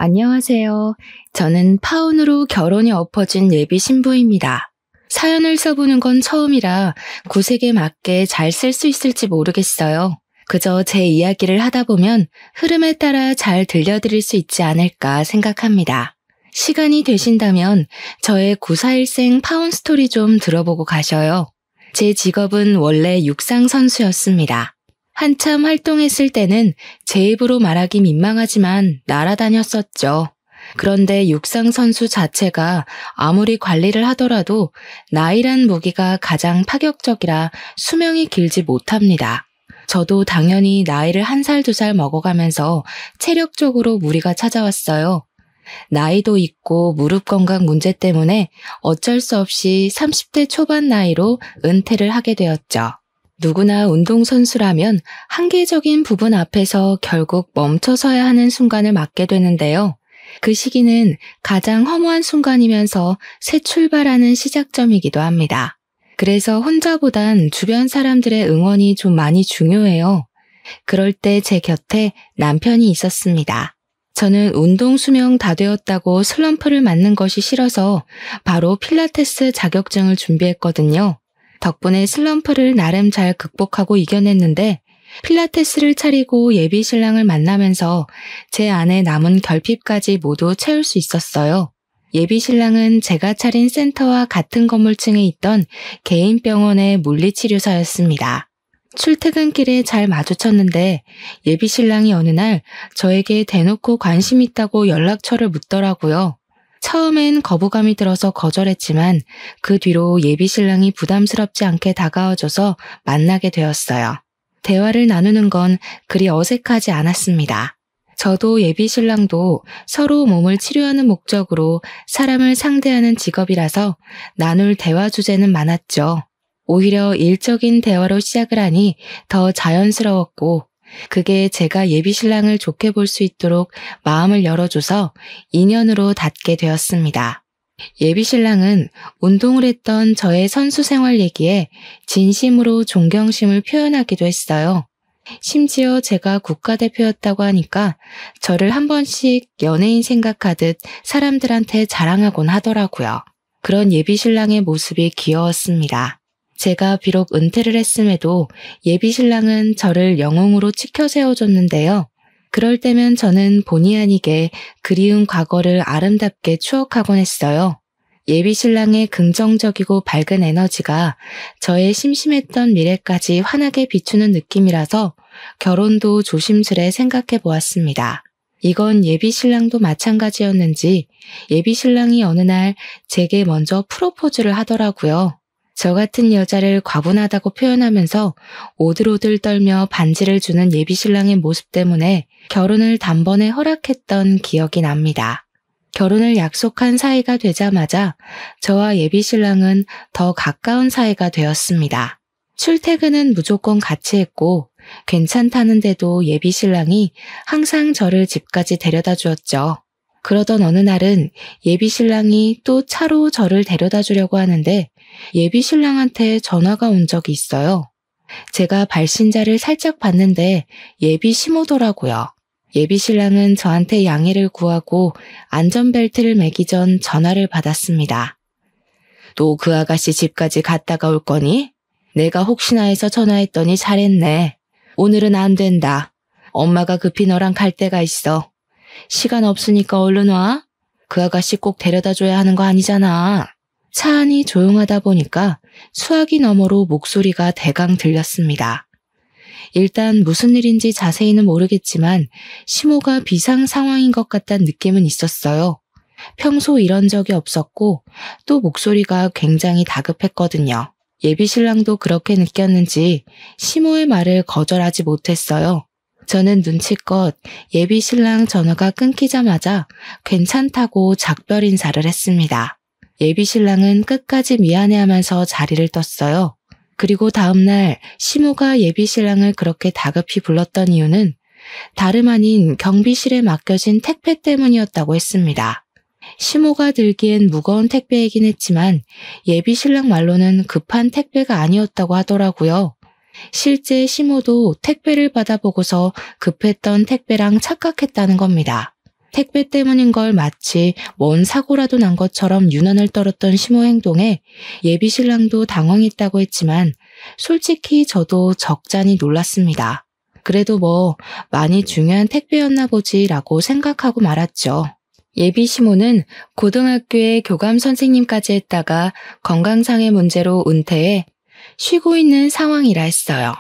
안녕하세요. 저는 파혼으로 결혼이 엎어진 예비 신부입니다. 사연을 써보는 건 처음이라 구색에 맞게 잘 쓸 수 있을지 모르겠어요. 그저 제 이야기를 하다 보면 흐름에 따라 잘 들려드릴 수 있지 않을까 생각합니다. 시간이 되신다면 저의 941생 파혼 스토리 좀 들어보고 가셔요. 제 직업은 원래 육상 선수였습니다. 한참 활동했을 때는 제 입으로 말하기 민망하지만 날아다녔었죠. 그런데 육상 선수 자체가 아무리 관리를 하더라도 나이란 무기가 가장 파격적이라 수명이 길지 못합니다. 저도 당연히 나이를 1살, 2살 먹어가면서 체력적으로 무리가 찾아왔어요. 나이도 있고 무릎 건강 문제 때문에 어쩔 수 없이 30대 초반 나이로 은퇴를 하게 되었죠. 누구나 운동선수라면 한계적인 부분 앞에서 결국 멈춰서야 하는 순간을 맞게 되는데요. 그 시기는 가장 허무한 순간이면서 새 출발하는 시작점이기도 합니다. 그래서 혼자보단 주변 사람들의 응원이 좀 많이 중요해요. 그럴 때 제 곁에 남편이 있었습니다. 저는 운동 수명 다 되었다고 슬럼프를 맞는 것이 싫어서 바로 필라테스 자격증을 준비했거든요. 덕분에 슬럼프를 나름 잘 극복하고 이겨냈는데 필라테스를 차리고 예비 신랑을 만나면서 제 안에 남은 결핍까지 모두 채울 수 있었어요. 예비 신랑은 제가 차린 센터와 같은 건물층에 있던 개인 병원의 물리치료사였습니다. 출퇴근길에 잘 마주쳤는데 예비 신랑이 어느 날 저에게 대놓고 관심 있다고 연락처를 묻더라고요. 처음엔 거부감이 들어서 거절했지만 그 뒤로 예비 신랑이 부담스럽지 않게 다가와줘서 만나게 되었어요. 대화를 나누는 건 그리 어색하지 않았습니다. 저도 예비 신랑도 서로 몸을 치료하는 목적으로 사람을 상대하는 직업이라서 나눌 대화 주제는 많았죠. 오히려 일적인 대화로 시작을 하니 더 자연스러웠고 그게 제가 예비 신랑을 좋게 볼 수 있도록 마음을 열어줘서 인연으로 닿게 되었습니다. 예비 신랑은 운동을 했던 저의 선수 생활 얘기에 진심으로 존경심을 표현하기도 했어요. 심지어 제가 국가대표였다고 하니까 저를 한 번씩 연예인 생각하듯 사람들한테 자랑하곤 하더라고요. 그런 예비 신랑의 모습이 귀여웠습니다. 제가 비록 은퇴를 했음에도 예비 신랑은 저를 영웅으로 치켜 세워줬는데요. 그럴 때면 저는 본의 아니게 그리운 과거를 아름답게 추억하곤 했어요. 예비 신랑의 긍정적이고 밝은 에너지가 저의 심심했던 미래까지 환하게 비추는 느낌이라서 결혼도 조심스레 생각해 보았습니다. 이건 예비 신랑도 마찬가지였는지 예비 신랑이 어느 날 제게 먼저 프로포즈를 하더라고요. 저 같은 여자를 과분하다고 표현하면서 오들오들 떨며 반지를 주는 예비 신랑의 모습 때문에 결혼을 단번에 허락했던 기억이 납니다. 결혼을 약속한 사이가 되자마자 저와 예비 신랑은 더 가까운 사이가 되었습니다. 출퇴근은 무조건 같이 했고 괜찮다는데도 예비 신랑이 항상 저를 집까지 데려다 주었죠. 그러던 어느 날은 예비 신랑이 또 차로 저를 데려다 주려고 하는데 예비 신랑한테 전화가 온 적이 있어요. 제가 발신자를 살짝 봤는데 예비 시모더라고요. 예비 신랑은 저한테 양해를 구하고 안전벨트를 매기 전 전화를 받았습니다. 또 그 아가씨 집까지 갔다가 올 거니? 내가 혹시나 해서 전화했더니 잘했네. 오늘은 안 된다. 엄마가 급히 너랑 갈 데가 있어. 시간 없으니까 얼른 와. 그 아가씨 꼭 데려다 줘야 하는 거 아니잖아. 차 안이 조용하다 보니까 수화기 너머로 목소리가 대강 들렸습니다. 일단 무슨 일인지 자세히는 모르겠지만 시모가 비상 상황인 것 같다는 느낌은 있었어요. 평소 이런 적이 없었고 또 목소리가 굉장히 다급했거든요. 예비 신랑도 그렇게 느꼈는지 시모의 말을 거절하지 못했어요. 저는 눈치껏 예비 신랑 전화가 끊기자마자 괜찮다고 작별 인사를 했습니다. 예비 신랑은 끝까지 미안해하면서 자리를 떴어요. 그리고 다음날 시모가 예비 신랑을 그렇게 다급히 불렀던 이유는 다름 아닌 경비실에 맡겨진 택배 때문이었다고 했습니다. 시모가 들기엔 무거운 택배이긴 했지만 예비 신랑 말로는 급한 택배가 아니었다고 하더라고요. 실제 시모도 택배를 받아보고서 급했던 택배랑 착각했다는 겁니다. 택배 때문인 걸 마치 뭔 사고라도 난 것처럼 유난을 떨었던 시모 행동에 예비 신랑도 당황했다고 했지만 솔직히 저도 적잖이 놀랐습니다. 그래도 뭐 많이 중요한 택배였나 보지라고 생각하고 말았죠. 예비 시모는 고등학교에 교감 선생님까지 했다가 건강상의 문제로 은퇴해 쉬고 있는 상황이라 했어요.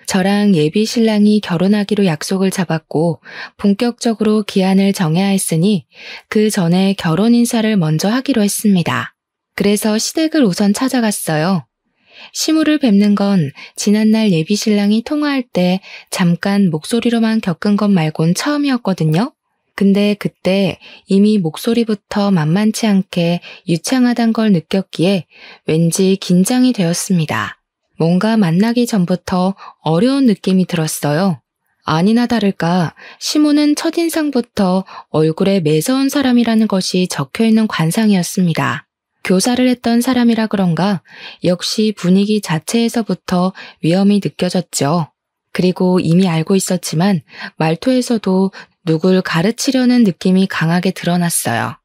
저랑 예비 신랑이 결혼하기로 약속을 잡았고 본격적으로 기한을 정해야 했으니 그 전에 결혼 인사를 먼저 하기로 했습니다. 그래서 시댁을 우선 찾아갔어요. 시모를 뵙는 건 지난날 예비 신랑이 통화할 때 잠깐 목소리로만 겪은 것 말곤 처음이었거든요. 근데 그때 이미 목소리부터 만만치 않게 유창하단 걸 느꼈기에 왠지 긴장이 되었습니다. 뭔가 만나기 전부터 어려운 느낌이 들었어요. 아니나 다를까 시모는 첫인상부터 얼굴에 매서운 사람이라는 것이 적혀있는 관상이었습니다. 교사를 했던 사람이라 그런가 역시 분위기 자체에서부터 위험이 느껴졌죠. 그리고 이미 알고 있었지만 말투에서도 누굴 가르치려는 느낌이 강하게 드러났어요.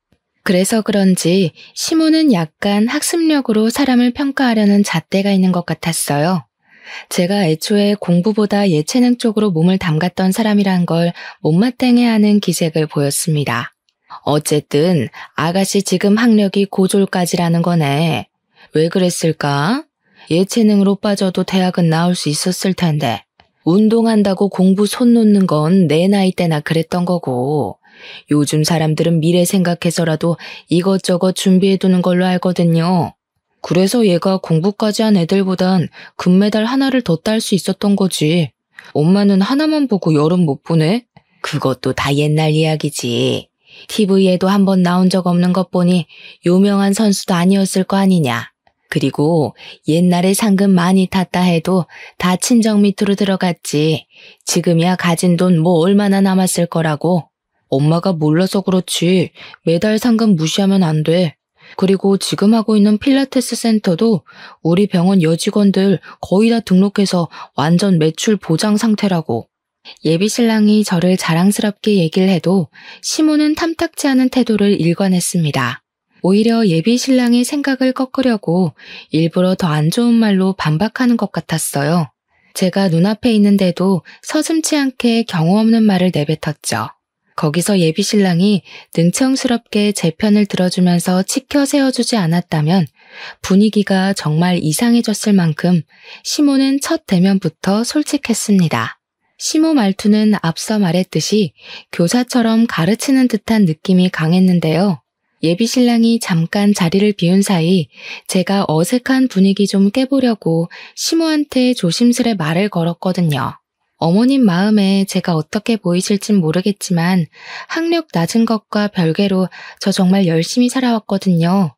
그래서 그런지 시모는 약간 학습력으로 사람을 평가하려는 잣대가 있는 것 같았어요. 제가 애초에 공부보다 예체능 쪽으로 몸을 담갔던 사람이란 걸 못마땅해하는 기색을 보였습니다. 어쨌든 아가씨 지금 학력이 고졸까지라는 거네. 왜 그랬을까? 예체능으로 빠져도 대학은 나올 수 있었을 텐데. 운동한다고 공부 손 놓는 건 내 나이 때나 그랬던 거고 요즘 사람들은 미래 생각해서라도 이것저것 준비해두는 걸로 알거든요. 그래서 얘가 공부까지 한 애들보단 금메달 하나를 더 딸 수 있었던 거지. 엄마는 하나만 보고 여름 못 보네? 그것도 다 옛날 이야기지. TV에도 한번 나온 적 없는 것 보니 유명한 선수도 아니었을 거 아니냐. 그리고 옛날에 상금 많이 탔다 해도 다 친정 밑으로 들어갔지. 지금이야 가진 돈 뭐 얼마나 남았을 거라고. 엄마가 몰라서 그렇지 매달 상금 무시하면 안 돼. 그리고 지금 하고 있는 필라테스 센터도 우리 병원 여직원들 거의 다 등록해서 완전 매출 보장 상태라고. 예비 신랑이 저를 자랑스럽게 얘기를 해도 시모는 탐탁지 않은 태도를 일관했습니다. 오히려 예비 신랑의 생각을 꺾으려고 일부러 더 안 좋은 말로 반박하는 것 같았어요. 제가 눈앞에 있는데도 서슴지 않게 경우 없는 말을 내뱉었죠. 거기서 예비 신랑이 능청스럽게 제 편을 들어주면서 치켜 세워주지 않았다면 분위기가 정말 이상해졌을 만큼 시모는 첫 대면부터 솔직했습니다. 시모 말투는 앞서 말했듯이 교사처럼 가르치는 듯한 느낌이 강했는데요. 예비 신랑이 잠깐 자리를 비운 사이 제가 어색한 분위기 좀 깨보려고 시모한테 조심스레 말을 걸었거든요. 어머님 마음에 제가 어떻게 보이실진 모르겠지만 학력 낮은 것과 별개로 저 정말 열심히 살아왔거든요.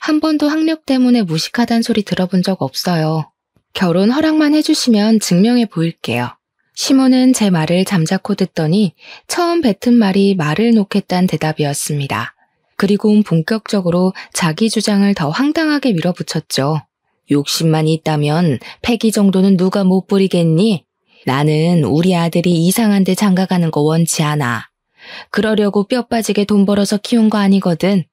한 번도 학력 때문에 무식하단 소리 들어본 적 없어요. 결혼 허락만 해주시면 증명해 보일게요. 시모는 제 말을 잠자코 듣더니 처음 뱉은 말이 말을 놓겠다는 대답이었습니다. 그리고 본격적으로 자기 주장을 더 황당하게 밀어붙였죠. 욕심만 있다면 패기 정도는 누가 못 부리겠니? 나는 우리 아들이 이상한 데 장가가는 거 원치 않아. 그러려고 뼈 빠지게 돈 벌어서 키운 거 아니거든.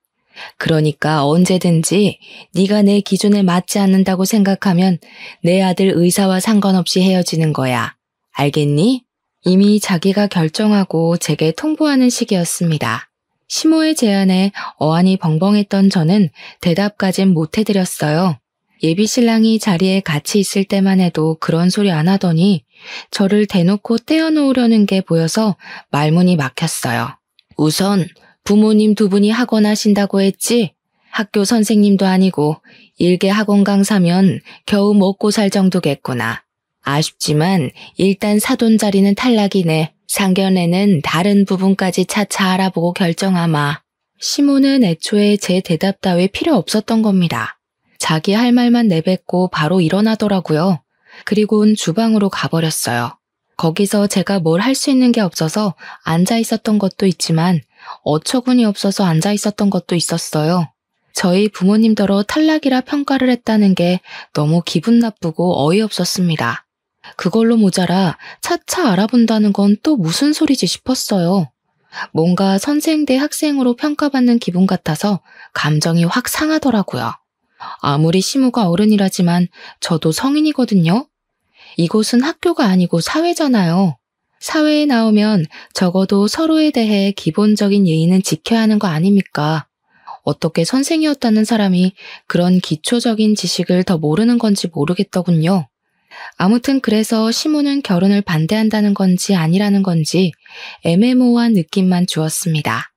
그러니까 언제든지 네가 내 기준에 맞지 않는다고 생각하면 내 아들 의사와 상관없이 헤어지는 거야. 알겠니? 이미 자기가 결정하고 제게 통보하는 시기였습니다. 시모의 제안에 어안이 벙벙했던 저는 대답까진 못 해드렸어요. 예비 신랑이 자리에 같이 있을 때만 해도 그런 소리 안 하더니 저를 대놓고 떼어놓으려는 게 보여서 말문이 막혔어요. 우선 부모님 두 분이 학원 하신다고 했지? 학교 선생님도 아니고 일개 학원 강사면 겨우 먹고 살 정도겠구나. 아쉽지만 일단 사돈 자리는 탈락이네. 상견례는 다른 부분까지 차차 알아보고 결정하마. 시모는 애초에 제 대답 따위 필요 없었던 겁니다. 자기 할 말만 내뱉고 바로 일어나더라고요. 그리고는 주방으로 가버렸어요. 거기서 제가 뭘 할 수 있는 게 없어서 앉아 있었던 것도 있지만 어처구니 없어서 앉아 있었던 것도 있었어요. 저희 부모님더러 탈락이라 평가를 했다는 게 너무 기분 나쁘고 어이없었습니다. 그걸로 모자라 차차 알아본다는 건 또 무슨 소리지 싶었어요. 뭔가 선생 대 학생으로 평가받는 기분 같아서 감정이 확 상하더라고요. 아무리 시모가 어른이라지만 저도 성인이거든요. 이곳은 학교가 아니고 사회잖아요. 사회에 나오면 적어도 서로에 대해 기본적인 예의는 지켜야 하는 거 아닙니까? 어떻게 선생이었다는 사람이 그런 기초적인 지식을 더 모르는 건지 모르겠더군요. 아무튼 그래서 시모는 결혼을 반대한다는 건지 아니라는 건지 애매모호한 느낌만 주었습니다.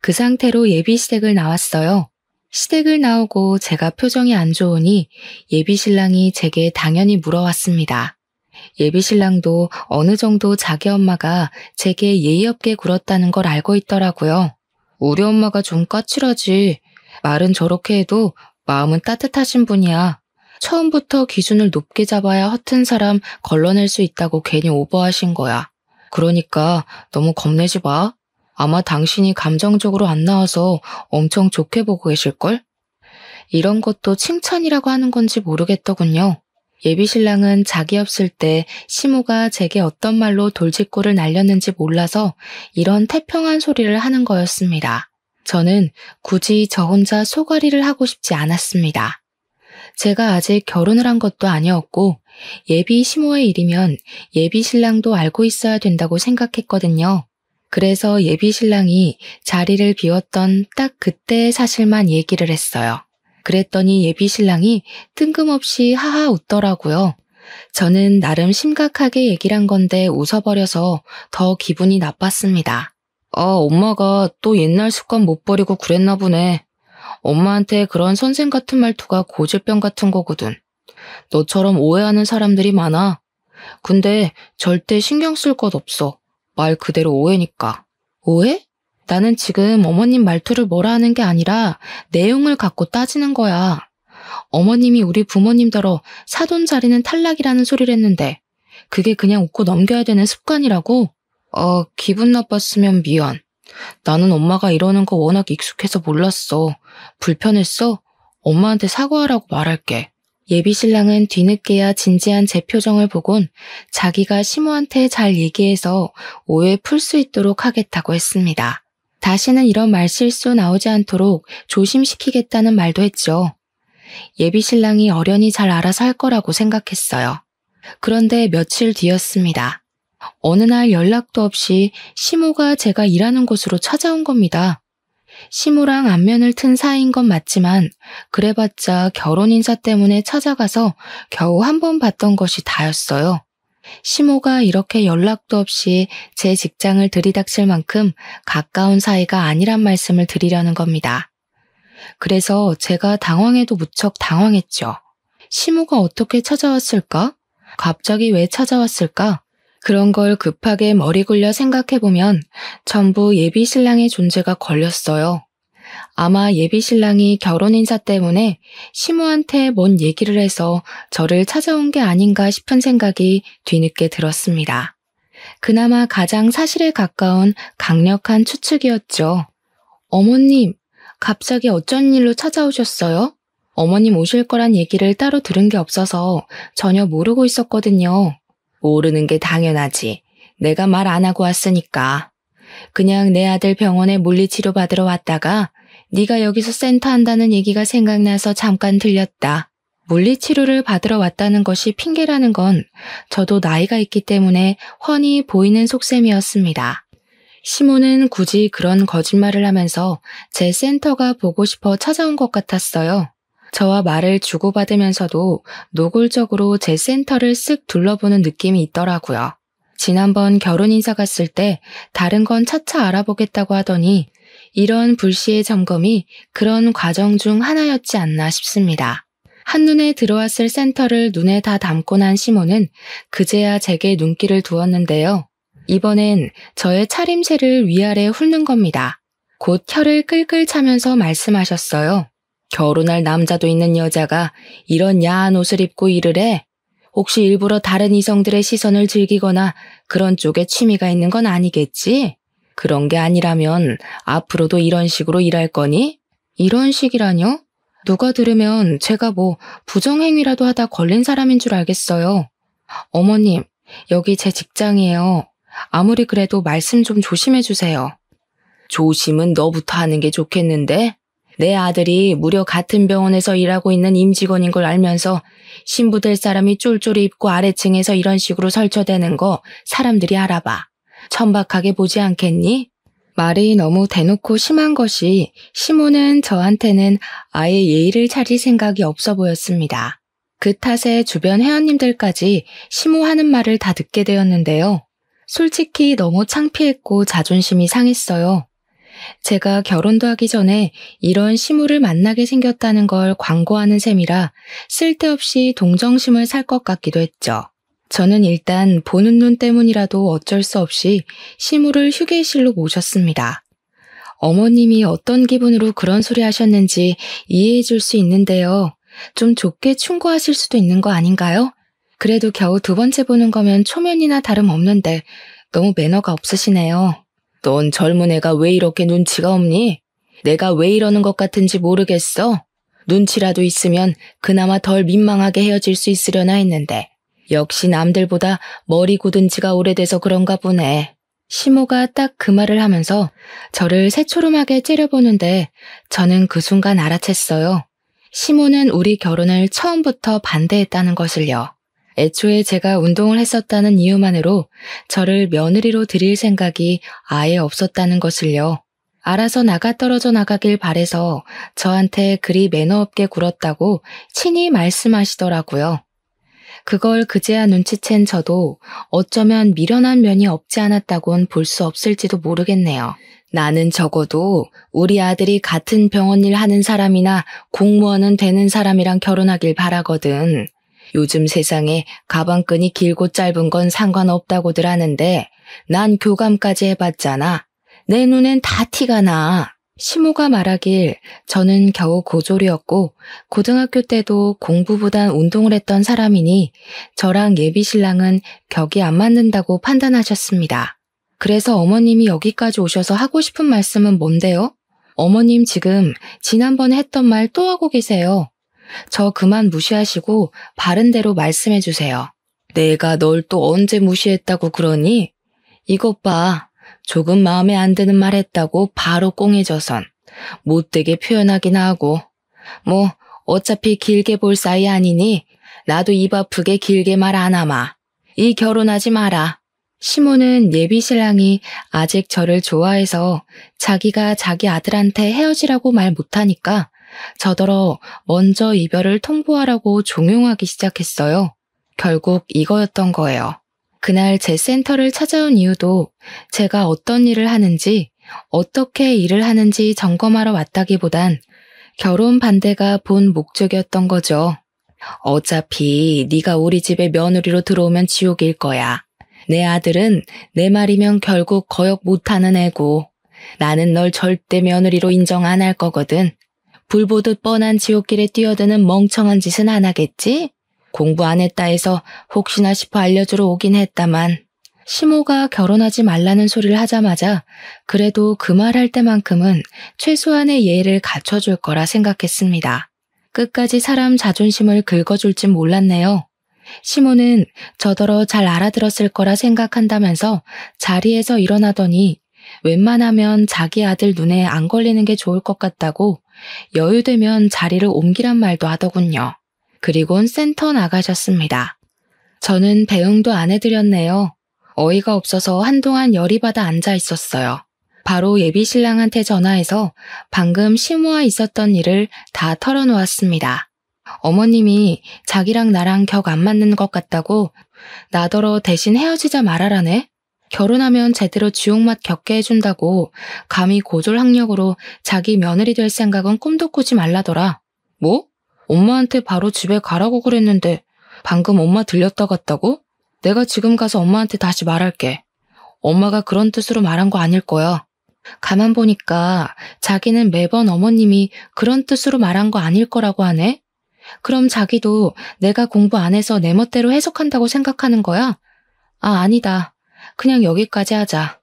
그 상태로 예비 시댁을 나왔어요. 시댁을 나오고 제가 표정이 안 좋으니 예비 신랑이 제게 당연히 물어왔습니다. 예비 신랑도 어느 정도 자기 엄마가 제게 예의 없게 굴었다는 걸 알고 있더라고요. 우리 엄마가 좀 까칠하지. 말은 저렇게 해도 마음은 따뜻하신 분이야. 처음부터 기준을 높게 잡아야 허튼 사람 걸러낼 수 있다고 괜히 오버하신 거야. 그러니까 너무 겁내지 마. 아마 당신이 감정적으로 안 나와서 엄청 좋게 보고 계실걸? 이런 것도 칭찬이라고 하는 건지 모르겠더군요. 예비 신랑은 자기 없을 때 시모가 제게 어떤 말로 돌직구를 날렸는지 몰라서 이런 태평한 소리를 하는 거였습니다. 저는 굳이 저 혼자 소가리를 하고 싶지 않았습니다. 제가 아직 결혼을 한 것도 아니었고 예비 시모의 일이면 예비 신랑도 알고 있어야 된다고 생각했거든요. 그래서 예비 신랑이 자리를 비웠던 딱 그때의 사실만 얘기를 했어요. 그랬더니 예비 신랑이 뜬금없이 하하 웃더라고요. 저는 나름 심각하게 얘기를 한 건데 웃어버려서 더 기분이 나빴습니다. 엄마가 또 옛날 습관 못 버리고 그랬나 보네. 엄마한테 그런 선생 같은 말투가 고질병 같은 거거든. 너처럼 오해하는 사람들이 많아. 근데 절대 신경 쓸 것 없어. 말 그대로 오해니까. 오해? 나는 지금 어머님 말투를 뭐라 하는 게 아니라 내용을 갖고 따지는 거야. 어머님이 우리 부모님더러 사돈 자리는 탈락이라는 소리를 했는데 그게 그냥 웃고 넘겨야 되는 습관이라고? 기분 나빴으면 미안. 나는 엄마가 이러는 거 워낙 익숙해서 몰랐어. 불편했어? 엄마한테 사과하라고 말할게. 예비 신랑은 뒤늦게야 진지한 제 표정을 보곤 자기가 시모한테 잘 얘기해서 오해 풀 수 있도록 하겠다고 했습니다. 다시는 이런 말실수 나오지 않도록 조심시키겠다는 말도 했죠. 예비 신랑이 어련히 잘 알아서 할 거라고 생각했어요. 그런데 며칠 뒤였습니다. 어느 날 연락도 없이 시모가 제가 일하는 곳으로 찾아온 겁니다. 시모랑 안면을 튼 사이인 건 맞지만 그래봤자 결혼 인사 때문에 찾아가서 겨우 한 번 봤던 것이 다였어요. 시모가 이렇게 연락도 없이 제 직장을 들이닥칠 만큼 가까운 사이가 아니란 말씀을 드리려는 겁니다. 그래서 제가 당황해도 무척 당황했죠. 시모가 어떻게 찾아왔을까? 갑자기 왜 찾아왔을까? 그런 걸 급하게 머리 굴려 생각해보면 전부 예비 신랑의 존재가 걸렸어요. 아마 예비 신랑이 결혼 인사 때문에 시모한테 뭔 얘기를 해서 저를 찾아온 게 아닌가 싶은 생각이 뒤늦게 들었습니다. 그나마 가장 사실에 가까운 강력한 추측이었죠. 어머님, 갑자기 어쩐 일로 찾아오셨어요? 어머님 오실 거란 얘기를 따로 들은 게 없어서 전혀 모르고 있었거든요. 모르는 게 당연하지. 내가 말 안 하고 왔으니까. 그냥 내 아들 병원에 물리치료 받으러 왔다가 네가 여기서 센터 한다는 얘기가 생각나서 잠깐 들렸다. 물리치료를 받으러 왔다는 것이 핑계라는 건 저도 나이가 있기 때문에 훤히 보이는 속셈이었습니다. 시모는 굳이 그런 거짓말을 하면서 제 센터가 보고 싶어 찾아온 것 같았어요. 저와 말을 주고받으면서도 노골적으로 제 센터를 쓱 둘러보는 느낌이 있더라고요. 지난번 결혼 인사 갔을 때 다른 건 차차 알아보겠다고 하더니 이런 불시의 점검이 그런 과정 중 하나였지 않나 싶습니다. 한눈에 들어왔을 센터를 눈에 다 담고 난 시모는 그제야 제게 눈길을 두었는데요. 이번엔 저의 차림새를 위아래 훑는 겁니다. 곧 혀를 끌끌 차면서 말씀하셨어요. 결혼할 남자도 있는 여자가 이런 야한 옷을 입고 일을 해? 혹시 일부러 다른 이성들의 시선을 즐기거나 그런 쪽에 취미가 있는 건 아니겠지? 그런 게 아니라면 앞으로도 이런 식으로 일할 거니? 이런 식이라뇨? 누가 들으면 제가 뭐 부정행위라도 하다 걸린 사람인 줄 알겠어요. 어머님, 여기 제 직장이에요. 아무리 그래도 말씀 좀 조심해 주세요. 조심은 너부터 하는 게 좋겠는데? 내 아들이 무려 같은 병원에서 일하고 있는 임직원인 걸 알면서 신부 될 사람이 쫄쫄이 입고 아래층에서 이런 식으로 설쳐대는 거 사람들이 알아봐. 천박하게 보지 않겠니? 말이 너무 대놓고 심한 것이 시모는 저한테는 아예 예의를 차릴 생각이 없어 보였습니다. 그 탓에 주변 회원님들까지 시모하는 말을 다 듣게 되었는데요. 솔직히 너무 창피했고 자존심이 상했어요. 제가 결혼도 하기 전에 이런 시모를 만나게 생겼다는 걸 광고하는 셈이라 쓸데없이 동정심을 살 것 같기도 했죠. 저는 일단 보는 눈 때문이라도 어쩔 수 없이 시모를 휴게실로 모셨습니다. 어머님이 어떤 기분으로 그런 소리 하셨는지 이해해 줄 수 있는데요. 좀 좁게 충고하실 수도 있는 거 아닌가요? 그래도 겨우 두 번째 보는 거면 초면이나 다름없는데 너무 매너가 없으시네요. 넌 젊은 애가 왜 이렇게 눈치가 없니? 내가 왜 이러는 것 같은지 모르겠어. 눈치라도 있으면 그나마 덜 민망하게 헤어질 수 있으려나 했는데 역시 남들보다 머리 굳은 지가 오래돼서 그런가 보네. 시모가 딱 그 말을 하면서 저를 새초롬하게 째려보는데 저는 그 순간 알아챘어요. 시모는 우리 결혼을 처음부터 반대했다는 것을요. 애초에 제가 운동을 했었다는 이유만으로 저를 며느리로 들일 생각이 아예 없었다는 것을요. 알아서 나가떨어져 나가길 바래서 저한테 그리 매너 없게 굴었다고 친히 말씀하시더라고요. 그걸 그제야 눈치챈 저도 어쩌면 미련한 면이 없지 않았다곤 볼 수 없을지도 모르겠네요. 나는 적어도 우리 아들이 같은 병원 일 하는 사람이나 공무원은 되는 사람이랑 결혼하길 바라거든. 요즘 세상에 가방끈이 길고 짧은 건 상관없다고들 하는데 난 교감까지 해봤잖아. 내 눈엔 다 티가 나. 시모가 말하길 저는 겨우 고졸이었고 고등학교 때도 공부보단 운동을 했던 사람이니 저랑 예비신랑은 격이 안 맞는다고 판단하셨습니다. 그래서 어머님이 여기까지 오셔서 하고 싶은 말씀은 뭔데요? 어머님 지금 지난번에 했던 말 또 하고 계세요. 저 그만 무시하시고 바른 대로 말씀해 주세요. 내가 널 또 언제 무시했다고 그러니? 이것 봐. 조금 마음에 안 드는 말 했다고 바로 꽁해져선 못되게 표현하기나 하고 뭐 어차피 길게 볼 사이 아니니 나도 입 아프게 길게 말 안 하마. 이 결혼하지 마라. 시모는 예비신랑이 아직 저를 좋아해서 자기가 자기 아들한테 헤어지라고 말 못하니까 저더러 먼저 이별을 통보하라고 종용하기 시작했어요. 결국 이거였던 거예요. 그날 제 센터를 찾아온 이유도 제가 어떤 일을 하는지 어떻게 일을 하는지 점검하러 왔다기보단 결혼 반대가 본 목적이었던 거죠. 어차피 네가 우리 집에 며느리로 들어오면 지옥일 거야. 내 아들은 내 말이면 결국 거역 못하는 애고 나는 널 절대 며느리로 인정 안 할 거거든. 불 보듯 뻔한 지옥길에 뛰어드는 멍청한 짓은 안 하겠지? 공부 안 했다 해서 혹시나 싶어 알려주러 오긴 했다만 시모가 결혼하지 말라는 소리를 하자마자 그래도 그 말 할 때만큼은 최소한의 예의를 갖춰줄 거라 생각했습니다. 끝까지 사람 자존심을 긁어줄진 몰랐네요. 시모는 저더러 잘 알아들었을 거라 생각한다면서 자리에서 일어나더니 웬만하면 자기 아들 눈에 안 걸리는 게 좋을 것 같다고 여유되면 자리를 옮기란 말도 하더군요. 그리곤 센터 나가셨습니다. 저는 배웅도 안 해드렸네요. 어이가 없어서 한동안 열이 받아 앉아 있었어요. 바로 예비신랑한테 전화해서 방금 시모와 있었던 일을 다 털어놓았습니다. 어머님이 자기랑 나랑 격 안 맞는 것 같다고 나더러 대신 헤어지자 말하라네. 결혼하면 제대로 지옥맛 겪게 해준다고 감히 고졸학력으로 자기 며느리 될 생각은 꿈도 꾸지 말라더라. 뭐? 엄마한테 바로 집에 가라고 그랬는데 방금 엄마 들렸다 갔다고? 내가 지금 가서 엄마한테 다시 말할게. 엄마가 그런 뜻으로 말한 거 아닐 거야. 가만 보니까 자기는 매번 어머님이 그런 뜻으로 말한 거 아닐 거라고 하네? 그럼 자기도 내가 공부 안 해서 내 멋대로 해석한다고 생각하는 거야? 아, 아니다. 그냥 여기까지 하자.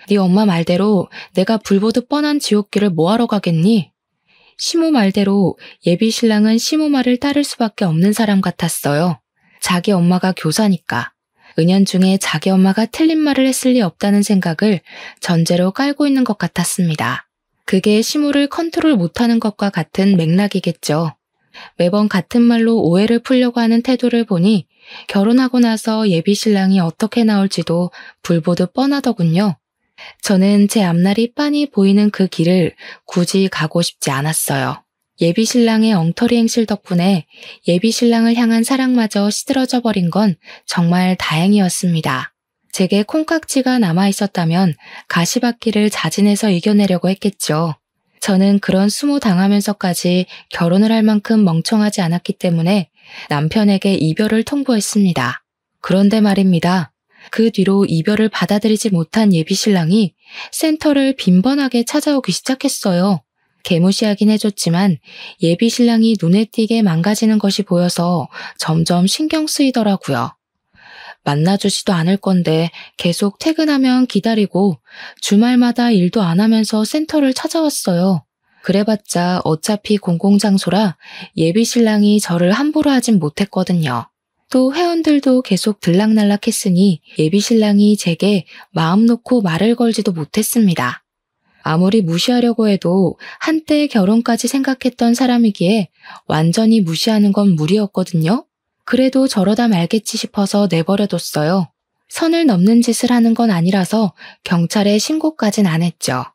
네 엄마 말대로 내가 불보듯 뻔한 지옥길을 뭐하러 가겠니? 시모 말대로 예비신랑은 시모 말을 따를 수밖에 없는 사람 같았어요. 자기 엄마가 교사니까. 은연중에 자기 엄마가 틀린 말을 했을 리 없다는 생각을 전제로 깔고 있는 것 같았습니다. 그게 시무를 컨트롤 못하는 것과 같은 맥락이겠죠. 매번 같은 말로 오해를 풀려고 하는 태도를 보니 결혼하고 나서 예비 신랑이 어떻게 나올지도 불보듯 뻔하더군요. 저는 제 앞날이 빤히 보이는 그 길을 굳이 가고 싶지 않았어요. 예비 신랑의 엉터리 행실 덕분에 예비 신랑을 향한 사랑마저 시들어져 버린 건 정말 다행이었습니다. 제게 콩깍지가 남아 있었다면 가시밭길을 자진해서 이겨내려고 했겠죠. 저는 그런 수모 당하면서까지 결혼을 할 만큼 멍청하지 않았기 때문에 남편에게 이별을 통보했습니다. 그런데 말입니다. 그 뒤로 이별을 받아들이지 못한 예비 신랑이 센터를 빈번하게 찾아오기 시작했어요. 개무시하긴 해줬지만 예비 신랑이 눈에 띄게 망가지는 것이 보여서 점점 신경 쓰이더라고요. 만나주지도 않을 건데 계속 퇴근하면 기다리고 주말마다 일도 안 하면서 센터를 찾아왔어요. 그래봤자 어차피 공공장소라 예비 신랑이 저를 함부로 하진 못했거든요. 또 회원들도 계속 들락날락했으니 예비 신랑이 제게 마음 놓고 말을 걸지도 못했습니다. 아무리 무시하려고 해도 한때 결혼까지 생각했던 사람이기에 완전히 무시하는 건 무리였거든요. 그래도 저러다 말겠지 싶어서 내버려뒀어요. 선을 넘는 짓을 하는 건 아니라서 경찰에 신고까진 안 했죠.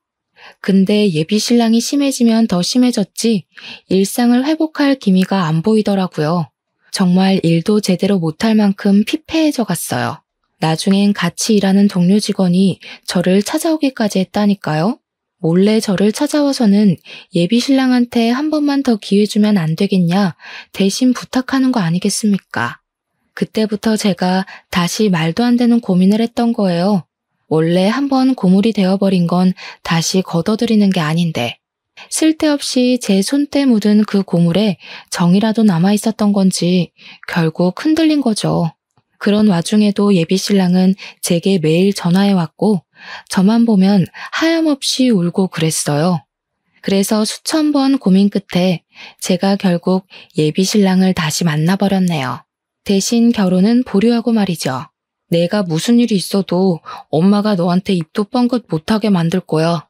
근데 예비 신랑이 심해지면 더 심해졌지 일상을 회복할 기미가 안 보이더라고요. 정말 일도 제대로 못할 만큼 피폐해져 갔어요. 나중엔 같이 일하는 동료 직원이 저를 찾아오기까지 했다니까요. 몰래 저를 찾아와서는 예비 신랑한테 한 번만 더 기회 주면 안 되겠냐 대신 부탁하는 거 아니겠습니까? 그때부터 제가 다시 말도 안 되는 고민을 했던 거예요. 원래 한 번 고물이 되어버린 건 다시 걷어들이는 게 아닌데 쓸데없이 제 손때 묻은 그 고물에 정이라도 남아있었던 건지 결국 흔들린 거죠. 그런 와중에도 예비 신랑은 제게 매일 전화해왔고 저만 보면 하염없이 울고 그랬어요. 그래서 수천 번 고민 끝에 제가 결국 예비 신랑을 다시 만나버렸네요. 대신 결혼은 보류하고 말이죠. 내가 무슨 일이 있어도 엄마가 너한테 입도 뻥긋 못하게 만들 거야.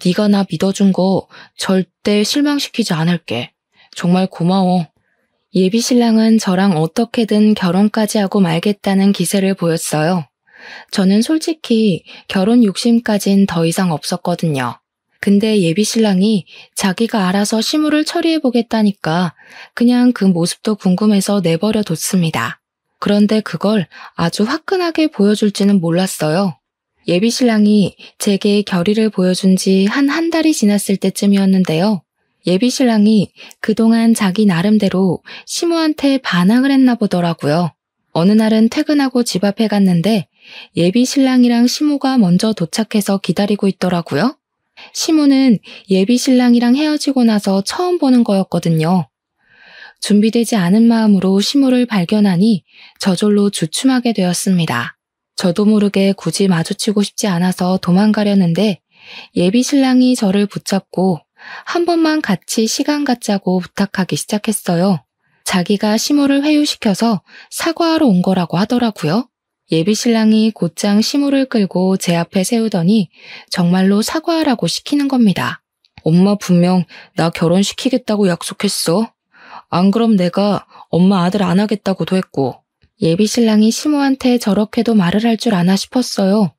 네가 나 믿어준 거 절대 실망시키지 않을게. 정말 고마워. 예비 신랑은 저랑 어떻게든 결혼까지 하고 말겠다는 기세를 보였어요. 저는 솔직히 결혼 욕심까진 더 이상 없었거든요. 근데 예비 신랑이 자기가 알아서 시무를 처리해보겠다니까 그냥 그 모습도 궁금해서 내버려 뒀습니다. 그런데 그걸 아주 화끈하게 보여줄지는 몰랐어요. 예비 신랑이 제게 결의를 보여준 지 한 달이 지났을 때쯤이었는데요. 예비 신랑이 그동안 자기 나름대로 시무한테 반항을 했나 보더라고요. 어느 날은 퇴근하고 집 앞에 갔는데 예비 신랑이랑 시무가 먼저 도착해서 기다리고 있더라고요. 시무는 예비 신랑이랑 헤어지고 나서 처음 보는 거였거든요. 준비되지 않은 마음으로 시무를 발견하니 저절로 주춤하게 되었습니다. 저도 모르게 굳이 마주치고 싶지 않아서 도망가려는데 예비 신랑이 저를 붙잡고 한 번만 같이 시간 갖자고 부탁하기 시작했어요. 자기가 시무를 회유시켜서 사과하러 온 거라고 하더라고요. 예비 신랑이 곧장 시무를 끌고 제 앞에 세우더니 정말로 사과하라고 시키는 겁니다. 엄마 분명 나 결혼시키겠다고 약속했어. 안 그럼 내가 엄마 아들 안 하겠다고도 했고. 예비 신랑이 시무한테 저렇게도 말을 할 줄 아나 싶었어요.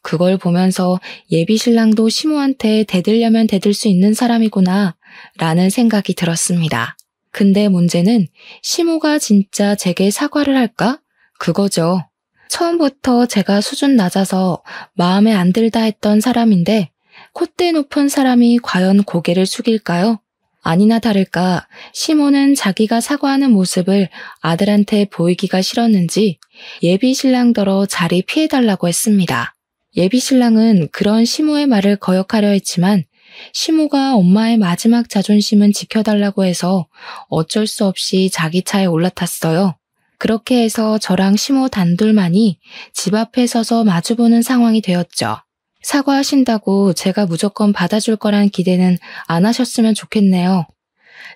그걸 보면서 예비 신랑도 시무한테 대들려면 대들 수 있는 사람이구나 라는 생각이 들었습니다. 근데 문제는 시무가 진짜 제게 사과를 할까? 그거죠. 처음부터 제가 수준 낮아서 마음에 안 들다 했던 사람인데 콧대 높은 사람이 과연 고개를 숙일까요? 아니나 다를까 시모는 자기가 사과하는 모습을 아들한테 보이기가 싫었는지 예비 신랑더러 자리 피해달라고 했습니다. 예비 신랑은 그런 시모의 말을 거역하려 했지만 시모가 엄마의 마지막 자존심은 지켜달라고 해서 어쩔 수 없이 자기 차에 올라탔어요. 그렇게 해서 저랑 시모 단둘만이 집 앞에 서서 마주보는 상황이 되었죠. 사과하신다고 제가 무조건 받아줄 거란 기대는 안 하셨으면 좋겠네요.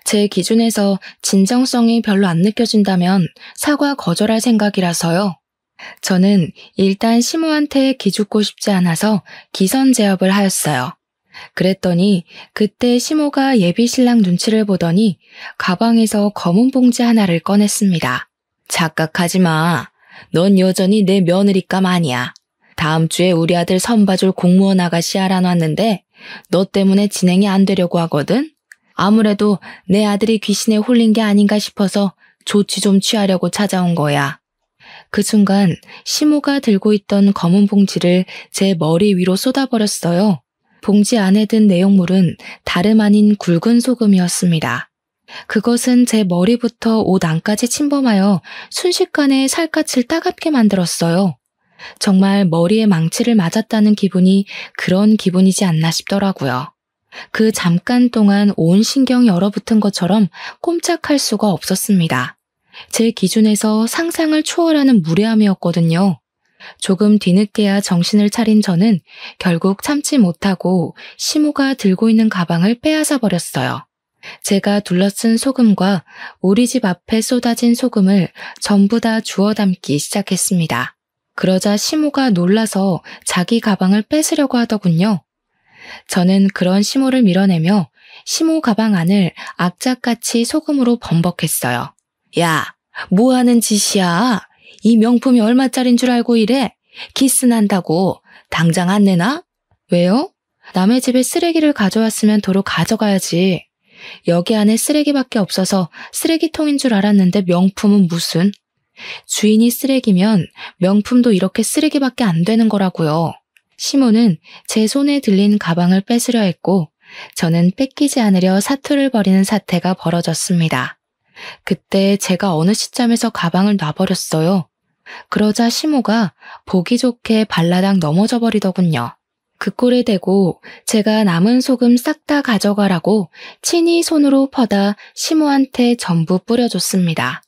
제 기준에서 진정성이 별로 안 느껴진다면 사과 거절할 생각이라서요. 저는 일단 시모한테 기죽고 싶지 않아서 기선제압을 하였어요. 그랬더니 그때 시모가 예비 신랑 눈치를 보더니 가방에서 검은 봉지 하나를 꺼냈습니다. 착각하지 마. 넌 여전히 내 며느리감 아니야. 다음 주에 우리 아들 선봐줄 공무원 아가씨 알아놨는데 너 때문에 진행이 안 되려고 하거든? 아무래도 내 아들이 귀신에 홀린 게 아닌가 싶어서 조치 좀 취하려고 찾아온 거야. 그 순간 시모가 들고 있던 검은 봉지를 제 머리 위로 쏟아버렸어요. 봉지 안에 든 내용물은 다름 아닌 굵은 소금이었습니다. 그것은 제 머리부터 옷 안까지 침범하여 순식간에 살갗을 따갑게 만들었어요. 정말 머리에 망치를 맞았다는 기분이 그런 기분이지 않나 싶더라고요. 그 잠깐 동안 온 신경이 얼어붙은 것처럼 꼼짝할 수가 없었습니다. 제 기준에서 상상을 초월하는 무례함이었거든요. 조금 뒤늦게야 정신을 차린 저는 결국 참지 못하고 시모가 들고 있는 가방을 빼앗아 버렸어요. 제가 둘러쓴 소금과 우리 집 앞에 쏟아진 소금을 전부 다 주워 담기 시작했습니다. 그러자 시모가 놀라서 자기 가방을 뺏으려고 하더군요. 저는 그런 시모를 밀어내며 시모 가방 안을 악착같이 소금으로 범벅했어요. 야, 뭐 하는 짓이야? 이 명품이 얼마짜린 줄 알고 이래? 기스 난다고. 당장 안 내놔? 왜요? 남의 집에 쓰레기를 가져왔으면 도로 가져가야지. 여기 안에 쓰레기밖에 없어서 쓰레기통인 줄 알았는데 명품은 무슨? 주인이 쓰레기면 명품도 이렇게 쓰레기밖에 안 되는 거라고요. 시모는 제 손에 들린 가방을 뺏으려 했고 저는 뺏기지 않으려 사투를 벌이는 사태가 벌어졌습니다. 그때 제가 어느 시점에서 가방을 놔버렸어요. 그러자 시모가 보기 좋게 발라당 넘어져 버리더군요. 그 꼴에 대고 제가 남은 소금 싹 다 가져가라고 친히 손으로 퍼다 시모한테 전부 뿌려줬습니다.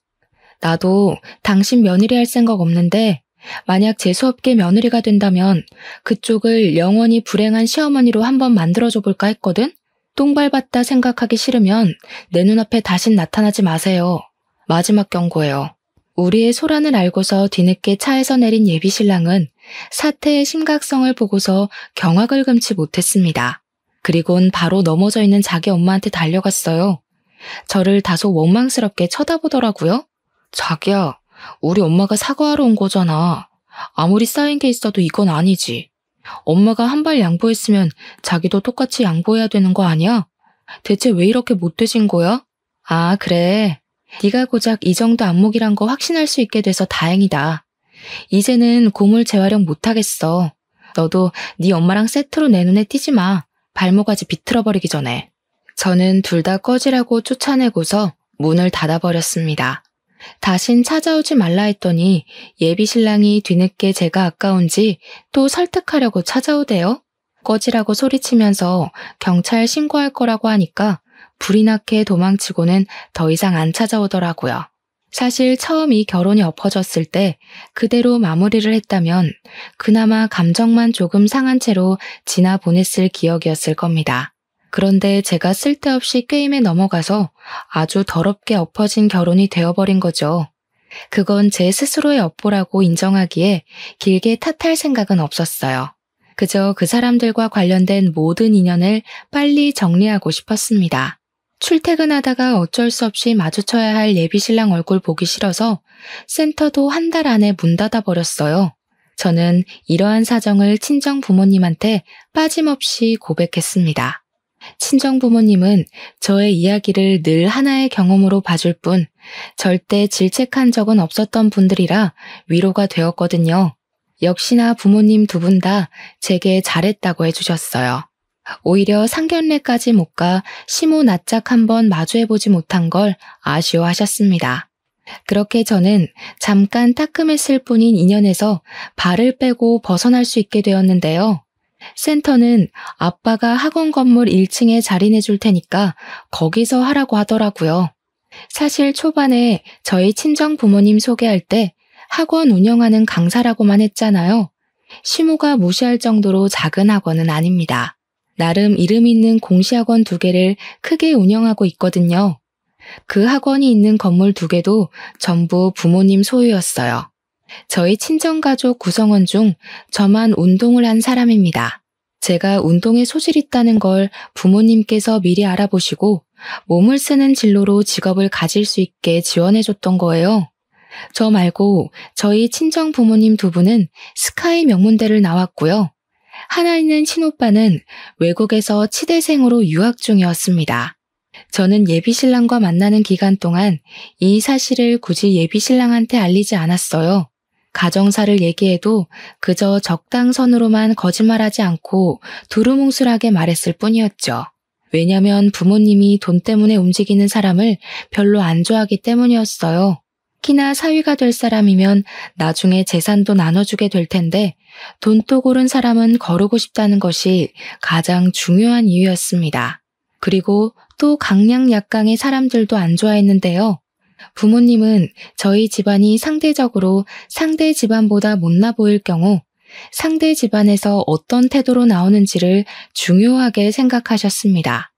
나도 당신 며느리 할 생각 없는데 만약 재수없게 며느리가 된다면 그쪽을 영원히 불행한 시어머니로 한번 만들어줘 볼까 했거든? 똥 밟았다 생각하기 싫으면 내 눈앞에 다신 나타나지 마세요. 마지막 경고예요. 우리의 소란을 알고서 뒤늦게 차에서 내린 예비 신랑은 사태의 심각성을 보고서 경악을 금치 못했습니다. 그리곤 바로 넘어져 있는 자기 엄마한테 달려갔어요. 저를 다소 원망스럽게 쳐다보더라고요. 자기야, 우리 엄마가 사과하러 온 거잖아. 아무리 쌓인 게 있어도 이건 아니지. 엄마가 한 발 양보했으면 자기도 똑같이 양보해야 되는 거 아니야? 대체 왜 이렇게 못되신 거야? 아, 그래. 네가 고작 이 정도 안목이란 거 확신할 수 있게 돼서 다행이다. 이제는 고물 재활용 못하겠어. 너도 네 엄마랑 세트로 내 눈에 띄지 마. 발모가지 비틀어버리기 전에. 저는 둘 다 꺼지라고 쫓아내고서 문을 닫아버렸습니다. 다신 찾아오지 말라 했더니 예비 신랑이 뒤늦게 제가 아까운지 또 설득하려고 찾아오대요. 꺼지라고 소리치면서 경찰 신고할 거라고 하니까 불이 나게 도망치고는 더 이상 안 찾아오더라고요. 사실 처음 이 결혼이 엎어졌을 때 그대로 마무리를 했다면 그나마 감정만 조금 상한 채로 지나 보냈을 기억이었을 겁니다. 그런데 제가 쓸데없이 게임에 넘어가서 아주 더럽게 엎어진 결혼이 되어버린 거죠. 그건 제 스스로의 업보라고 인정하기에 길게 탓할 생각은 없었어요. 그저 그 사람들과 관련된 모든 인연을 빨리 정리하고 싶었습니다. 출퇴근하다가 어쩔 수 없이 마주쳐야 할 예비 신랑 얼굴 보기 싫어서 센터도 한 달 안에 문 닫아버렸어요. 저는 이러한 사정을 친정 부모님한테 빠짐없이 고백했습니다. 친정 부모님은 저의 이야기를 늘 하나의 경험으로 봐줄 뿐 절대 질책한 적은 없었던 분들이라 위로가 되었거든요. 역시나 부모님 두 분 다 제게 잘했다고 해주셨어요. 오히려 상견례까지 못 가 시모 낯짝 한번 마주해보지 못한 걸 아쉬워하셨습니다. 그렇게 저는 잠깐 따끔했을 뿐인 인연에서 발을 빼고 벗어날 수 있게 되었는데요. 센터는 아빠가 학원 건물 1층에 자리 내줄 테니까 거기서 하라고 하더라고요. 사실 초반에 저희 친정 부모님 소개할 때 학원 운영하는 강사라고만 했잖아요. 시모가 무시할 정도로 작은 학원은 아닙니다. 나름 이름 있는 공시학원 2개를 크게 운영하고 있거든요. 그 학원이 있는 건물 2개도 전부 부모님 소유였어요. 저희 친정가족 구성원 중 저만 운동을 한 사람입니다. 제가 운동에 소질이 있다는 걸 부모님께서 미리 알아보시고 몸을 쓰는 진로로 직업을 가질 수 있게 지원해줬던 거예요. 저 말고 저희 친정 부모님 두 분은 스카이 명문대를 나왔고요. 하나 있는 친오빠는 외국에서 치대생으로 유학 중이었습니다. 저는 예비신랑과 만나는 기간 동안 이 사실을 굳이 예비신랑한테 알리지 않았어요. 가정사를 얘기해도 그저 적당선으로만 거짓말하지 않고 두루뭉술하게 말했을 뿐이었죠. 왜냐면 부모님이 돈 때문에 움직이는 사람을 별로 안 좋아하기 때문이었어요. 키나 사위가 될 사람이면 나중에 재산도 나눠주게 될 텐데 돈독 오른 사람은 거르고 싶다는 것이 가장 중요한 이유였습니다. 그리고 또 강약약강의 사람들도 안 좋아했는데요. 부모님은 저희 집안이 상대적으로 상대 집안보다 못나 보일 경우 상대 집안에서 어떤 태도로 나오는지를 중요하게 생각하셨습니다.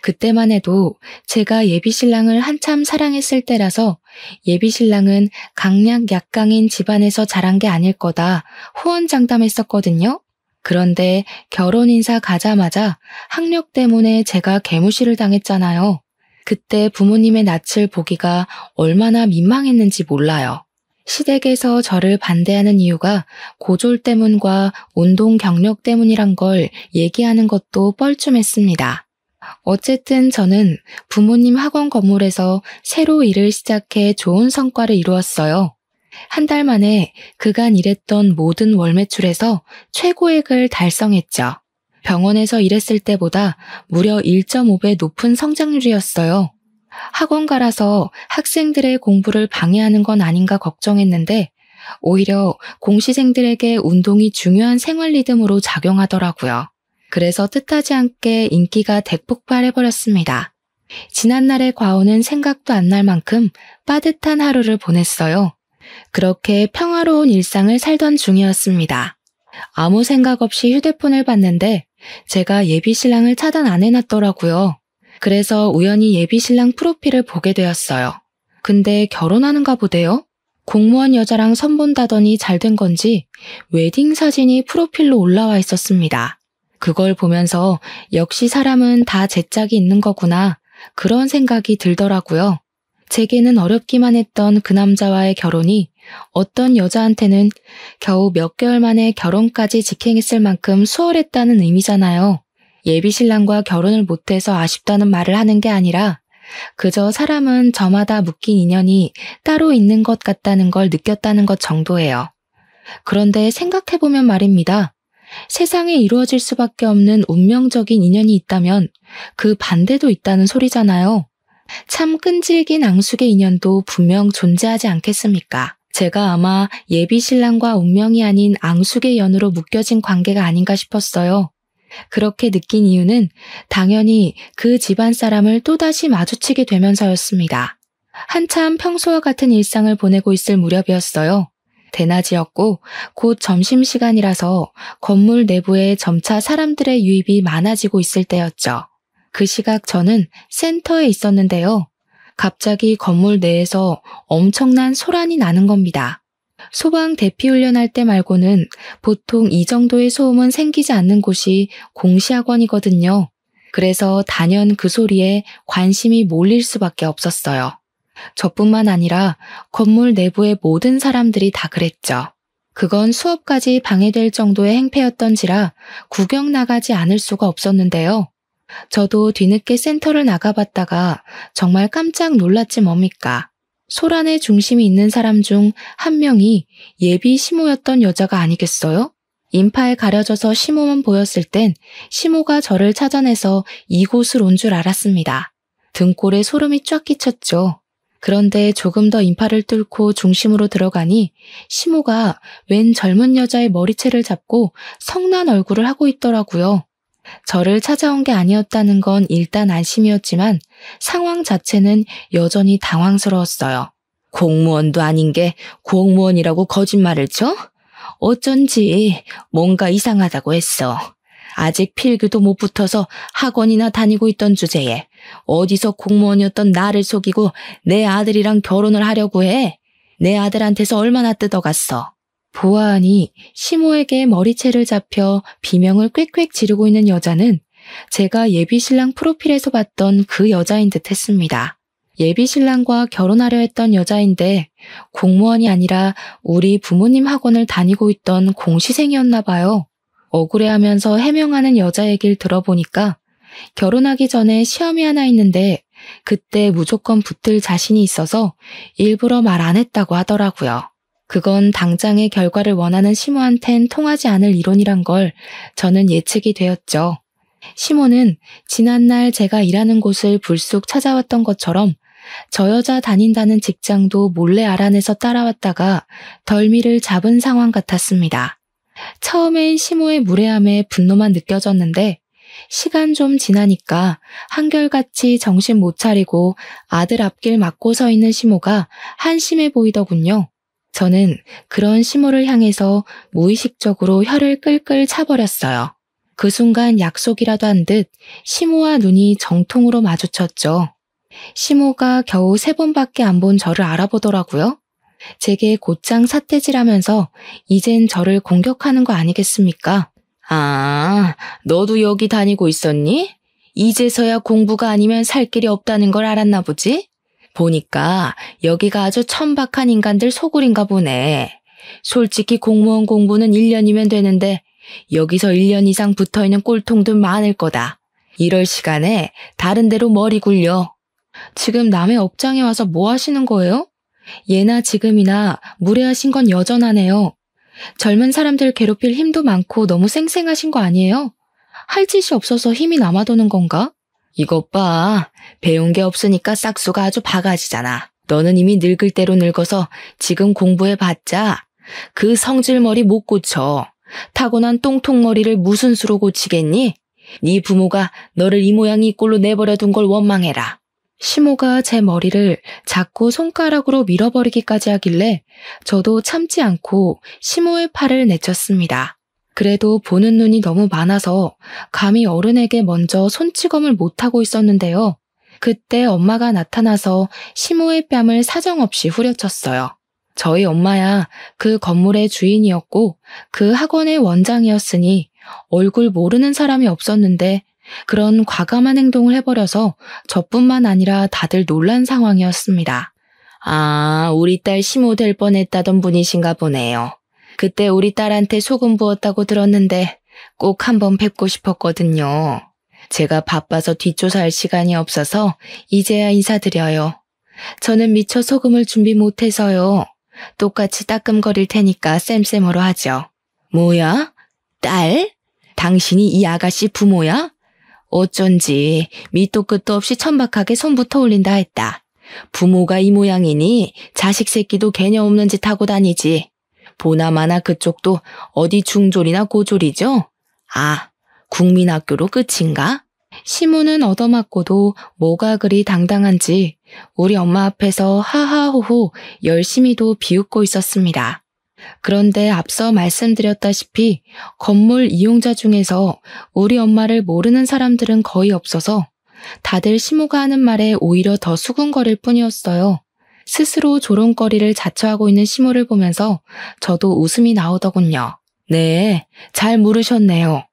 그때만 해도 제가 예비신랑을 한참 사랑했을 때라서 예비신랑은 강약약강인 집안에서 자란 게 아닐 거다 호언장담했었거든요. 그런데 결혼 인사 가자마자 학력 때문에 제가 개무시를 당했잖아요. 그때 부모님의 낯을 보기가 얼마나 민망했는지 몰라요. 시댁에서 저를 반대하는 이유가 고졸 때문과 운동 경력 때문이란 걸 얘기하는 것도 뻘쭘했습니다. 어쨌든 저는 부모님 학원 건물에서 새로 일을 시작해 좋은 성과를 이루었어요. 한 달 만에 그간 일했던 모든 월 매출에서 최고액을 달성했죠. 병원에서 일했을 때보다 무려 1.5배 높은 성장률이었어요. 학원가라서 학생들의 공부를 방해하는 건 아닌가 걱정했는데 오히려 공시생들에게 운동이 중요한 생활 리듬으로 작용하더라고요. 그래서 뜻하지 않게 인기가 대폭발해버렸습니다. 지난날의 과오는 생각도 안 날 만큼 빠듯한 하루를 보냈어요. 그렇게 평화로운 일상을 살던 중이었습니다. 아무 생각 없이 휴대폰을 봤는데 제가 예비신랑을 차단 안 해놨더라고요. 그래서 우연히 예비신랑 프로필을 보게 되었어요. 근데 결혼하는가 보대요? 공무원 여자랑 선본다더니 잘된 건지 웨딩 사진이 프로필로 올라와 있었습니다. 그걸 보면서 역시 사람은 다 제 짝이 있는 거구나 그런 생각이 들더라고요. 제게는 어렵기만 했던 그 남자와의 결혼이 어떤 여자한테는 겨우 몇 개월 만에 결혼까지 직행했을 만큼 수월했다는 의미잖아요. 예비신랑과 결혼을 못해서 아쉽다는 말을 하는 게 아니라 그저 사람은 저마다 묶인 인연이 따로 있는 것 같다는 걸 느꼈다는 것 정도예요. 그런데 생각해보면 말입니다. 세상에 이루어질 수밖에 없는 운명적인 인연이 있다면 그 반대도 있다는 소리잖아요. 참 끈질긴 앙숙의 인연도 분명 존재하지 않겠습니까? 제가 아마 예비신랑과 운명이 아닌 앙숙의 연으로 묶여진 관계가 아닌가 싶었어요. 그렇게 느낀 이유는 당연히 그 집안 사람을 또다시 마주치게 되면서였습니다. 한참 평소와 같은 일상을 보내고 있을 무렵이었어요. 대낮이었고 곧 점심시간이라서 건물 내부에 점차 사람들의 유입이 많아지고 있을 때였죠. 그 시각 저는 센터에 있었는데요. 갑자기 건물 내에서 엄청난 소란이 나는 겁니다. 소방 대피 훈련할 때 말고는 보통 이 정도의 소음은 생기지 않는 곳이 공시학원이거든요. 그래서 단연 그 소리에 관심이 몰릴 수밖에 없었어요. 저뿐만 아니라 건물 내부의 모든 사람들이 다 그랬죠. 그건 수업까지 방해될 정도의 행패였던지라 구경 나가지 않을 수가 없었는데요. 저도 뒤늦게 센터를 나가봤다가 정말 깜짝 놀랐지 뭡니까. 소란의 중심이 있는 사람 중 한 명이 예비 시모였던 여자가 아니겠어요? 인파에 가려져서 시모만 보였을 땐 시모가 저를 찾아내서 이곳을 온 줄 알았습니다. 등골에 소름이 쫙 끼쳤죠. 그런데 조금 더 인파를 뚫고 중심으로 들어가니 시모가 웬 젊은 여자의 머리채를 잡고 성난 얼굴을 하고 있더라고요. 저를 찾아온 게 아니었다는 건 일단 안심이었지만 상황 자체는 여전히 당황스러웠어요. 공무원도 아닌 게 공무원이라고 거짓말을 쳐? 어쩐지 뭔가 이상하다고 했어. 아직 필기도 못 붙어서 학원이나 다니고 있던 주제에 어디서 공무원이었던 나를 속이고 내 아들이랑 결혼을 하려고 해? 내 아들한테서 얼마나 뜯어갔어. 보아하니 시모에게 머리채를 잡혀 비명을 꽥꽥 지르고 있는 여자는 제가 예비신랑 프로필에서 봤던 그 여자인 듯 했습니다. 예비신랑과 결혼하려 했던 여자인데 공무원이 아니라 우리 부모님 학원을 다니고 있던 공시생이었나 봐요. 억울해하면서 해명하는 여자 얘기를 들어보니까 결혼하기 전에 시험이 하나 있는데 그때 무조건 붙을 자신이 있어서 일부러 말 안 했다고 하더라고요. 그건 당장의 결과를 원하는 시모한텐 통하지 않을 이론이란 걸 저는 예측이 되었죠. 시모는 지난날 제가 일하는 곳을 불쑥 찾아왔던 것처럼 저 여자 다닌다는 직장도 몰래 알아내서 따라왔다가 덜미를 잡은 상황 같았습니다. 처음엔 시모의 무례함에 분노만 느껴졌는데 시간 좀 지나니까 한결같이 정신 못 차리고 아들 앞길 막고 서 있는 시모가 한심해 보이더군요. 저는 그런 시모를 향해서 무의식적으로 혀를 끌끌 차버렸어요. 그 순간 약속이라도 한 듯 시모와 눈이 정통으로 마주쳤죠. 시모가 겨우 3번밖에 안 본 저를 알아보더라고요. 제게 곧장 삿대질하면서 이젠 저를 공격하는 거 아니겠습니까? 아, 너도 여기 다니고 있었니? 이제서야 공부가 아니면 살 길이 없다는 걸 알았나 보지? 보니까 여기가 아주 천박한 인간들 소굴인가 보네. 솔직히 공무원 공부는 1년이면 되는데 여기서 1년 이상 붙어있는 꼴통들 많을 거다. 이럴 시간에 다른 데로 머리 굴려. 지금 남의 업장에 와서 뭐 하시는 거예요? 예나 지금이나 무례하신 건 여전하네요. 젊은 사람들 괴롭힐 힘도 많고 너무 쌩쌩하신 거 아니에요? 할 짓이 없어서 힘이 남아도는 건가? 이것 봐. 배운 게 없으니까 싹수가 아주 바가지잖아. 너는 이미 늙을 대로 늙어서 지금 공부해봤자 그 성질머리 못 고쳐. 타고난 똥통머리를 무슨 수로 고치겠니? 네 부모가 너를 이 모양 이 꼴로 내버려둔 걸 원망해라. 시모가 제 머리를 자꾸 손가락으로 밀어버리기까지 하길래 저도 참지 않고 시모의 팔을 내쳤습니다. 그래도 보는 눈이 너무 많아서 감히 어른에게 먼저 손찌검을 못하고 있었는데요. 그때 엄마가 나타나서 시모의 뺨을 사정없이 후려쳤어요. 저희 엄마야 그 건물의 주인이었고 그 학원의 원장이었으니 얼굴 모르는 사람이 없었는데 그런 과감한 행동을 해버려서 저뿐만 아니라 다들 놀란 상황이었습니다. 아, 우리 딸 시모 될 뻔했다던 분이신가 보네요. 그때 우리 딸한테 소금 부었다고 들었는데 꼭 한번 뵙고 싶었거든요. 제가 바빠서 뒷조사할 시간이 없어서 이제야 인사드려요. 저는 미처 소금을 준비 못해서요. 똑같이 따끔거릴 테니까 쌤쌤으로 하죠. 뭐야? 딸? 당신이 이 아가씨 부모야? 어쩐지 밑도 끝도 없이 천박하게 손부터 올린다 했다. 부모가 이 모양이니 자식 새끼도 개념 없는 짓 하고 다니지. 보나마나 그쪽도 어디 중졸이나 고졸이죠? 아, 국민학교로 끝인가? 시모는 얻어맞고도 뭐가 그리 당당한지 우리 엄마 앞에서 하하호호 열심히도 비웃고 있었습니다. 그런데 앞서 말씀드렸다시피 건물 이용자 중에서 우리 엄마를 모르는 사람들은 거의 없어서 다들 시모가 하는 말에 오히려 더 수군거릴 뿐이었어요. 스스로 조롱거리를 자처하고 있는 시모를 보면서 저도 웃음이 나오더군요. 네, 잘 물으셨네요.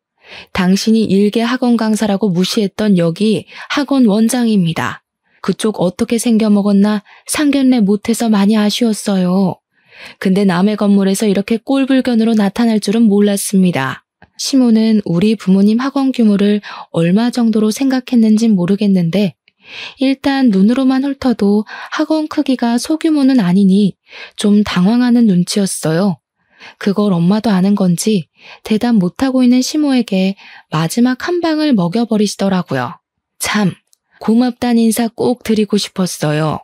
당신이 일개 학원 강사라고 무시했던 여기 학원 원장입니다. 그쪽 어떻게 생겨먹었나 상견례 못해서 많이 아쉬웠어요. 근데 남의 건물에서 이렇게 꼴불견으로 나타날 줄은 몰랐습니다. 시모는 우리 부모님 학원 규모를 얼마 정도로 생각했는진 모르겠는데 일단 눈으로만 훑어도 학원 크기가 소규모는 아니니 좀 당황하는 눈치였어요. 그걸 엄마도 아는 건지 대답 못하고 있는 시모에게 마지막 한 방을 먹여버리시더라고요. 참, 고맙다는 인사 꼭 드리고 싶었어요.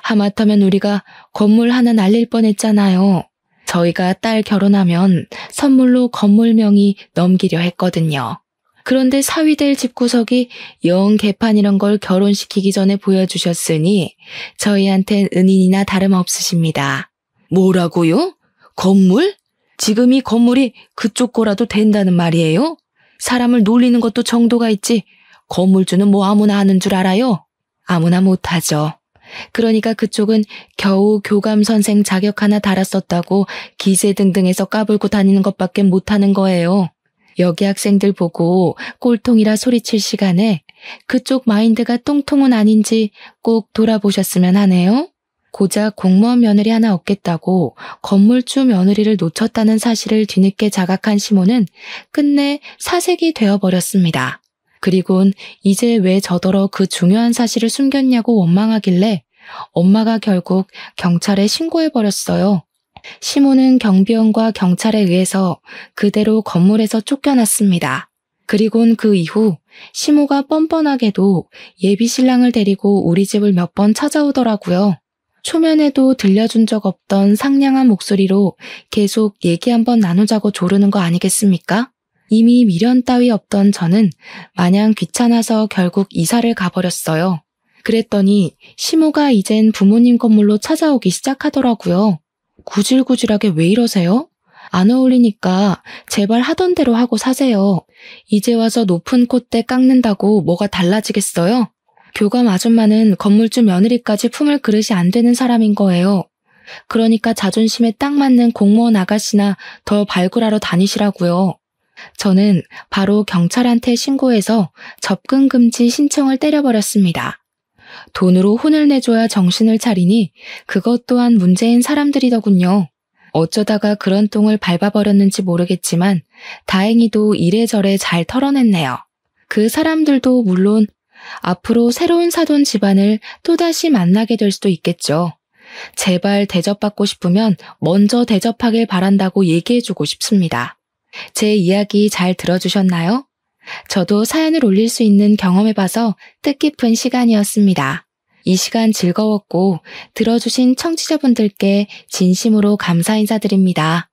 하마터면 우리가 건물 하나 날릴 뻔했잖아요. 저희가 딸 결혼하면 선물로 건물 명의 넘기려 했거든요. 그런데 사위될 집구석이 영 개판이란 걸 결혼시키기 전에 보여주셨으니 저희한텐 은인이나 다름없으십니다. 뭐라고요? 건물? 지금 이 건물이 그쪽 거라도 된다는 말이에요? 사람을 놀리는 것도 정도가 있지 건물주는 뭐 아무나 하는 줄 알아요? 아무나 못하죠. 그러니까 그쪽은 겨우 교감 선생 자격 하나 달았었다고 기세등등해서 까불고 다니는 것밖에 못하는 거예요. 여기 학생들 보고 꼴통이라 소리칠 시간에 그쪽 마인드가 똥통은 아닌지 꼭 돌아보셨으면 하네요. 고작 공무원 며느리 하나 얻겠다고 건물주 며느리를 놓쳤다는 사실을 뒤늦게 자각한 시모는 끝내 사색이 되어버렸습니다. 그리곤 이제 왜 저더러 그 중요한 사실을 숨겼냐고 원망하길래 엄마가 결국 경찰에 신고해버렸어요. 시모는 경비원과 경찰에 의해서 그대로 건물에서 쫓겨났습니다. 그리곤 그 이후 시모가 뻔뻔하게도 예비 신랑을 데리고 우리 집을 몇 번 찾아오더라고요. 초면에도 들려준 적 없던 상냥한 목소리로 계속 얘기 한번 나누자고 조르는 거 아니겠습니까? 이미 미련 따위 없던 저는 마냥 귀찮아서 결국 이사를 가버렸어요. 그랬더니 시모가 이젠 부모님 건물로 찾아오기 시작하더라고요. 구질구질하게 왜 이러세요? 안 어울리니까 제발 하던 대로 하고 사세요. 이제 와서 높은 콧대 깎는다고 뭐가 달라지겠어요? 교감 아줌마는 건물주 며느리까지 품을 그릇이 안 되는 사람인 거예요. 그러니까 자존심에 딱 맞는 공무원 아가씨나 더 발굴하러 다니시라고요. 저는 바로 경찰한테 신고해서 접근 금지 신청을 때려버렸습니다. 돈으로 혼을 내줘야 정신을 차리니 그것 또한 문제인 사람들이더군요. 어쩌다가 그런 똥을 밟아버렸는지 모르겠지만 다행히도 이래저래 잘 털어냈네요. 그 사람들도 물론 앞으로 새로운 사돈 집안을 또다시 만나게 될 수도 있겠죠. 제발 대접받고 싶으면 먼저 대접하길 바란다고 얘기해주고 싶습니다. 제 이야기 잘 들어주셨나요? 저도 사연을 올릴 수 있는 경험해봐서 뜻깊은 시간이었습니다. 이 시간 즐거웠고 들어주신 청취자분들께 진심으로 감사 인사드립니다.